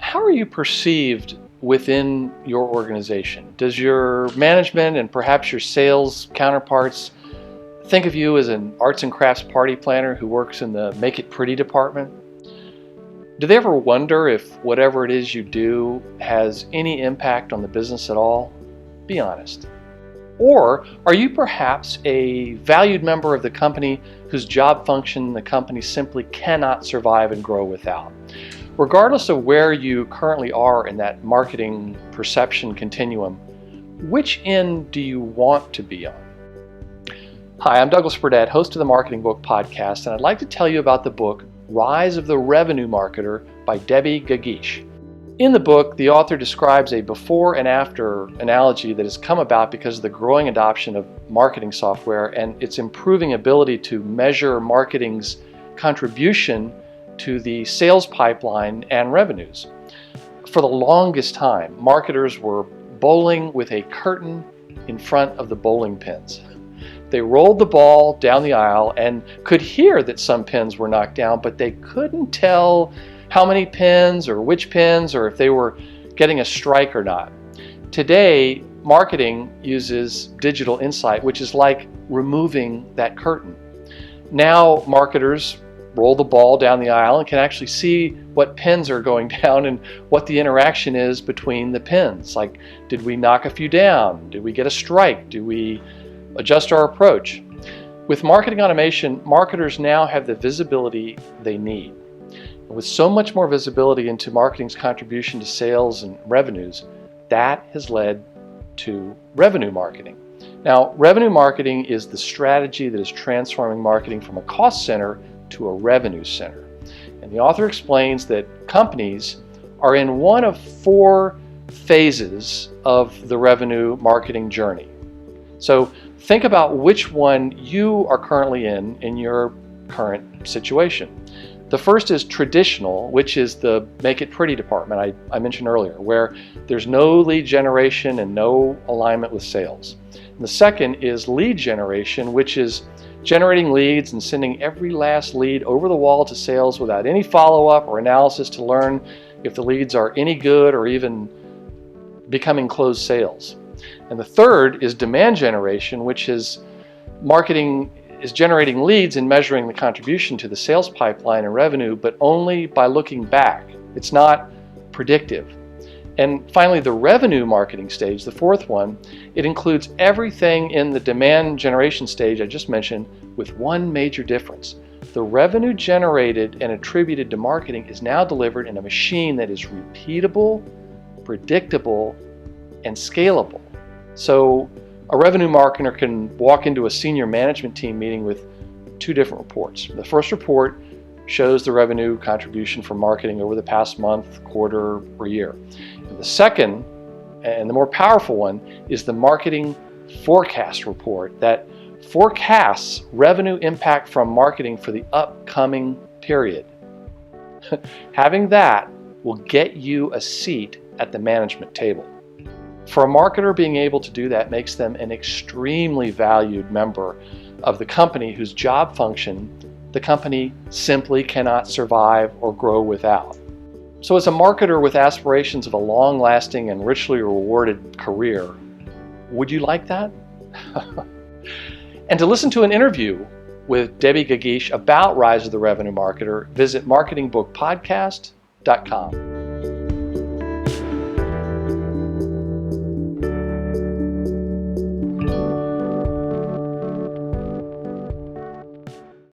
How are you perceived within your organization? Does your management and perhaps your sales counterparts think of you as an arts and crafts party planner who works in the Make It Pretty department? Do they ever wonder if whatever it is you do has any impact on the business at all? Be honest. Or are you perhaps a valued member of the company whose job function the company simply cannot survive and grow without? Regardless of where you currently are in that marketing perception continuum, which end do you want to be on? Hi, I'm Douglas Burdett, host of the Marketing Book Podcast, and I'd like to tell you about the book Rise of the Revenue Marketer by Debbie Gagesh. In the book, the author describes a before and after analogy that has come about because of the growing adoption of marketing software and its improving ability to measure marketing's contribution to the sales pipeline and revenues. For the longest time, marketers were bowling with a curtain in front of the bowling pins. They rolled the ball down the aisle and could hear that some pins were knocked down, but they couldn't tell how many pins or which pins or if they were getting a strike or not. Today, marketing uses digital insight, which is like removing that curtain. Now, marketers roll the ball down the aisle and can actually see what pins are going down and what the interaction is between the pins. Like, did we knock a few down? Did we get a strike? Do we adjust our approach? With marketing automation, marketers now have the visibility they need. With so much more visibility into marketing's contribution to sales and revenues, that has led to revenue marketing. Now, revenue marketing is the strategy that is transforming marketing from a cost center to a revenue center. And the author explains that companies are in one of four phases of the revenue marketing journey. So think about which one you are currently in your current situation. The first is traditional, which is the Make It Pretty department I mentioned earlier, where there's no lead generation and no alignment with sales. And the second is lead generation, which is generating leads and sending every last lead over the wall to sales without any follow-up or analysis to learn if the leads are any good or even becoming closed sales. And the third is demand generation, which is marketing is generating leads and measuring the contribution to the sales pipeline and revenue, but only by looking back. It's not predictive. And finally, the revenue marketing stage, the fourth one, it includes everything in the demand generation stage I just mentioned, with one major difference. The revenue generated and attributed to marketing is now delivered in a machine that is repeatable, predictable, and scalable. So a revenue marketer can walk into a senior management team meeting with two different reports. The first report shows the revenue contribution from marketing over the past month, quarter, or year. And the second, and the more powerful one, is the marketing forecast report that forecasts revenue impact from marketing for the upcoming period. Having that will get you a seat at the management table. For a marketer, being able to do that makes them an extremely valued member of the company whose job function the company simply cannot survive or grow without. So as a marketer with aspirations of a long-lasting and richly rewarded career, would you like that? And to listen to an interview with Debbie Gagesh about Rise of the Revenue Marketer, visit marketingbookpodcast.com.